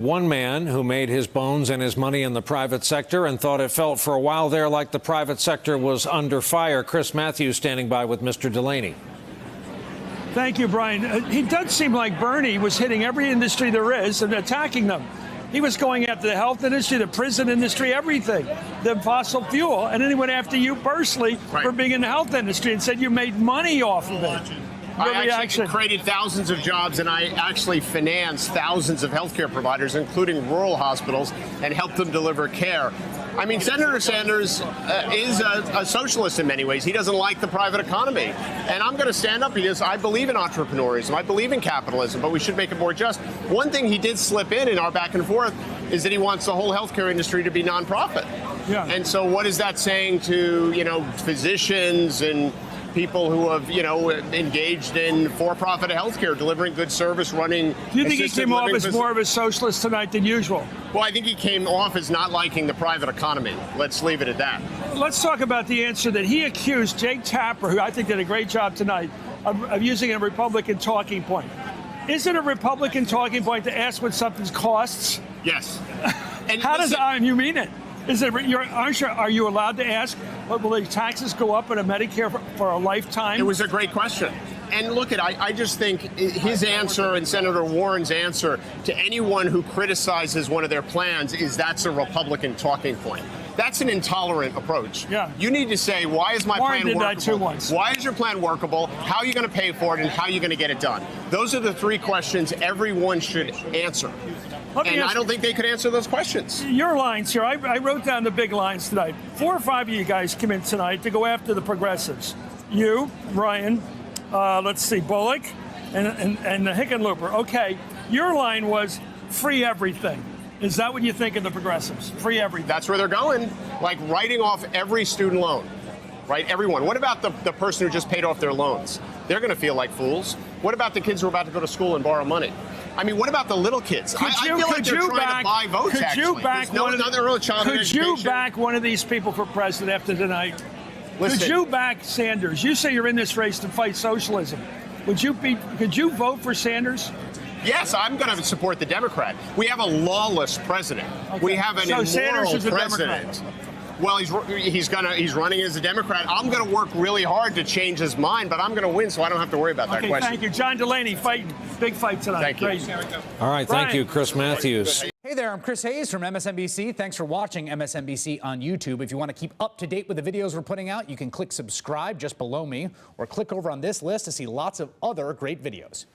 One man who made his bones and his money in the private sector and thought it felt for a while there like the private sector was under fire. Chris Matthews standing by with Mr. Delaney. Thank you, Brian. He does seem like Bernie was hitting every industry there is and attacking them. He was going after the health industry, the prison industry, everything, the fossil fuel. And then he went after you personally for being in the health industry and said you made money off of it. I actually created thousands of jobs, and I actually financed thousands of healthcare providers, including rural hospitals, and helped them deliver care. I mean, Senator Sanders is a socialist in many ways. He doesn't like the private economy. And I'm going to stand up because I believe in entrepreneurism. I believe in capitalism, but we should make it more just. One thing he did slip in our back and forth is that he wants the whole healthcare industry to be nonprofit. Yeah. And so what is that saying to, physicians and people who have, engaged in for-profit healthcare, delivering good service, running. Do you think he came off as more of a socialist tonight than usual? Well, I think he came off as not liking the private economy. Let's leave it at that. Let's talk about the answer that he accused Jake Tapper, who I think did a great job tonight, of using a Republican talking point. Is it a Republican talking point to ask what something costs? Yes. And How does you mean it? Is it? Are you allowed to ask? Will the taxes go up in a Medicare for a lifetime? It was a great question. And look, I just think his answer and Senator Warren's answer to anyone who criticizes one of their plans is that's a Republican talking point. That's an intolerant approach. Yeah. You need to say, why is my Warren plan did workable? That too once. Why is your plan workable? How are you going to pay for it? And how are you going to get it done? Those are the three questions everyone should answer. And I don't think they could answer those questions. Your lines here, I wrote down the big lines tonight. 4 or 5 of you guys came in tonight to go after the progressives. You, Ryan, let's see, Bullock, and the Hickenlooper. Okay, your line was free everything. Is that what you think of the progressives? Free everything. That's where they're going, like writing off every student loan, right? Everyone. What about the person who just paid off their loans? They're going to feel like fools. What about the kids who are about to go to school and borrow money? I mean, what about the little kids? I feel like they're trying to buy votes, Could you back one of these people for president after tonight? Listen, could you back Sanders? You say you're in this race to fight socialism. Could you vote for Sanders? Yes, I'm going to support the Democrat. We have a lawless president. Okay. We have an immoral president. Democrat. Well, he's running as a Democrat. I'm going to work really hard to change his mind, but I'm going to win, so I don't have to worry about that question. Thank you, John Delaney. Fighting big fight tonight. Thank you. All right, thank you, Chris Matthews. Hey there, I'm Chris Hayes from MSNBC. Thanks for watching MSNBC on YouTube. If you want to keep up to date with the videos we're putting out, you can click subscribe just below me, or click over on this list to see lots of other great videos.